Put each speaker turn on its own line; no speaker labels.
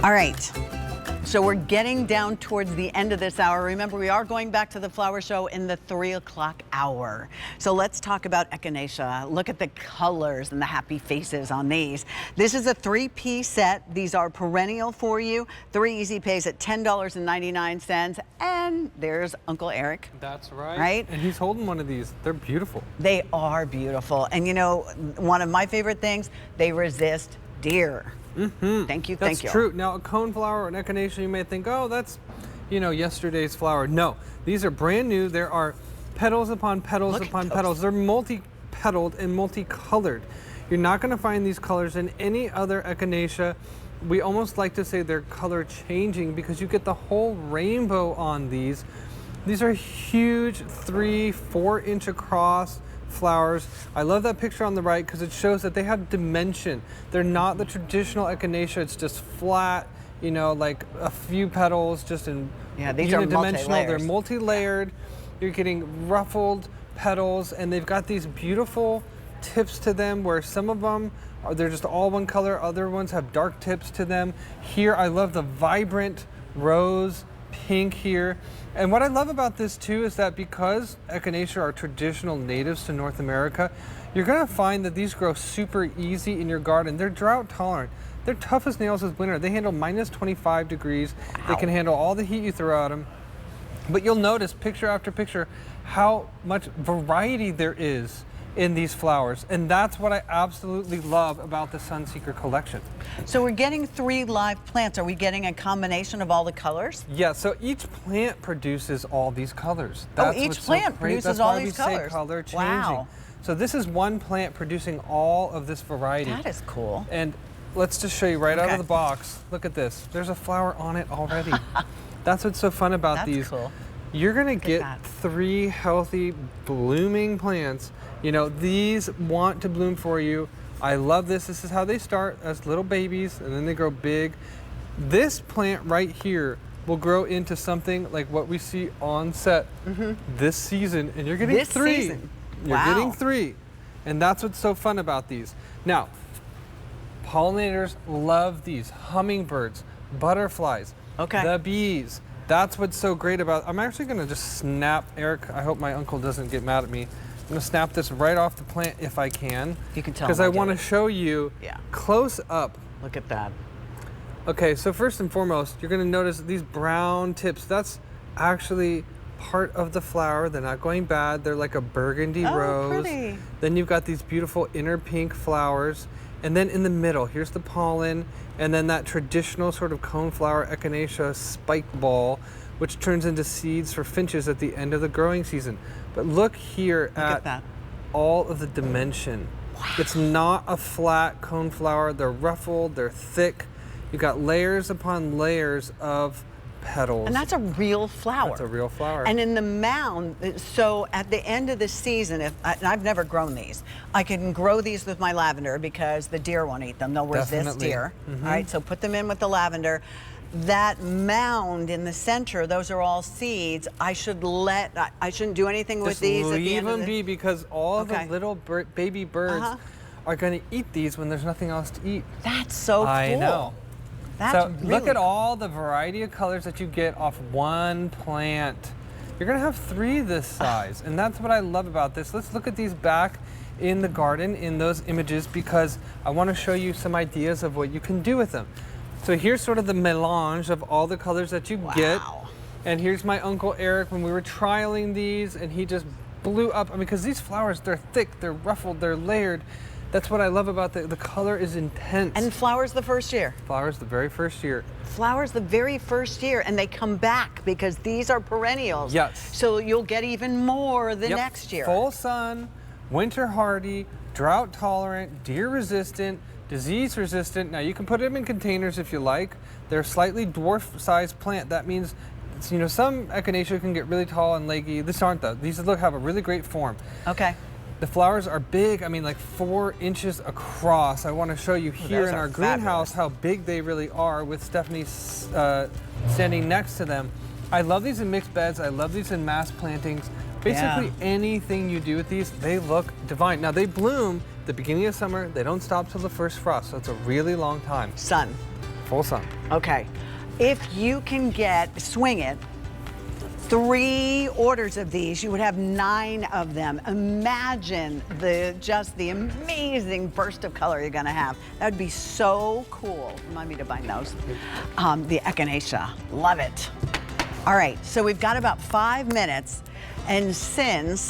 All right. So we're getting down towards the end of this hour. Remember, we are going back to the flower show in the 3 o'clock hour. So let's talk about Echinacea. Look at the colors and the happy faces on these. This is a 3-piece set. These are perennial for you. 3 easy pays at $10.99. And there's Uncle Eric.
That's right.
Right?
And he's holding one of these. They're beautiful.
They are beautiful. And you know, one of my favorite things, they resist deer. Thank you, thank you.
That's true. Now, a coneflower or an echinacea, you may think, oh, that's, you know, yesterday's flower. No, these are brand new. There are petals upon petals upon petals. They're multi-petaled and multicolored. You're not going to find these colors in any other echinacea. We almost like to say they're color changing because you get the whole rainbow on these. These are huge 3-4 inch across flowers. I love that picture on the right because it shows that they have dimension. They're not the traditional echinacea. It's just flat, you know, like a few petals just in
these are multi-layers.
They're multi-layered. You're getting ruffled petals and they've got these beautiful tips to them where some of them they're just all one color. Other ones have dark tips to them. Here I love the vibrant rose pink here. And what I love about this too is that because echinacea are traditional natives to North America, you're going to find that these grow super easy in your garden. They're drought tolerant. They're tough as nails with winter. They handle minus 25 degrees. Wow. They can handle all the heat you throw at them. But you'll notice picture after picture how much variety there is in these flowers, and that's what I absolutely love about the Sunseeker collection.
So we're getting 3 live plants. Are we getting a combination of all the colors?
Yeah, so each plant produces all these colors.
That's each plant produces all these colors.
That's why we say color changing.
Wow.
So this is one plant producing all of this variety.
That is cool.
And let's just show you right out of the box. Look at this. There's a flower on it already. That's what's so fun about these.
Cool.
You're gonna get 3 healthy, blooming plants. You know, these want to bloom for you. I love this. This is how they start as little babies and then they grow big. This plant right here will grow into something like what we see on set this season. And you're getting 3. You're getting 3. And that's what's so fun about these. Now, pollinators love these. Hummingbirds, butterflies, the bees. That's what's so great about it. I'm actually gonna just snap, Eric, I hope my uncle doesn't get mad at me. I'm gonna snap this right off the plant if I can.
You can tell.
Because I wanna show you close up.
Look at that.
Okay, so first and foremost, you're gonna notice these brown tips. That's actually part of the flower. They're not going bad. They're like a burgundy rose.
Pretty.
Then you've got these beautiful inner pink flowers. And then in the middle, here's the pollen, and then that traditional sort of coneflower echinacea spike ball, which turns into seeds for finches at the end of the growing season. But look here at all of the dimension. Wow. It's not a flat coneflower. They're ruffled, they're thick. You've got layers upon layers of petals.
And that's a real flower.
That's a real flower.
And in the mound, so at the end of the season, and I've never grown these, I can grow these with my lavender because the deer won't eat them. They'll resist deer. All right, so put them in with the lavender. That mound in the center, those are all seeds. I shouldn't do anything with these at the end of the...
Leave them be because all of the little baby birds are going to eat these when there's nothing else to eat.
That's so cool.
I know.
That's
look at all the variety of colors that you get off one plant. You're gonna have 3 this size, and that's what I love about this. Let's look at these back in the garden in those images because I want to show you some ideas of what you can do with them. So here's sort of the melange of all the colors that you get. And here's my Uncle Eric when we were trialing these, and he just blew up. I mean, because these flowers, they're thick, they're ruffled, they're layered. That's what I love about the color is intense.
And flowers the first year.
Flowers the very first year.
Flowers the very first year, and they come back because these are perennials.
Yes.
So you'll get even more the next year.
Full sun, winter hardy, drought tolerant, deer resistant, disease resistant. Now you can put them in containers if you like. They're a slightly dwarf sized plant. That means, you know, some echinacea can get really tall and leggy. These aren't though. These have a really great form.
Okay.
The flowers are big, I mean like 4 inches across. I want to show you here in our greenhouse how big they really are with Stephanie standing next to them. I love these in mixed beds. I love these in mass plantings. Basically anything you do with these, they look divine. Now they bloom the beginning of summer. They don't stop till the first frost, so it's a really long time.
Sun.
Full sun.
Okay. If you can swing it, 3 orders of these, you would have 9 of them. Imagine just the amazing burst of color you're gonna have. That would be so cool. Remind me to bind those. The Echinacea, love it. All right, so we've got about 5 minutes, and since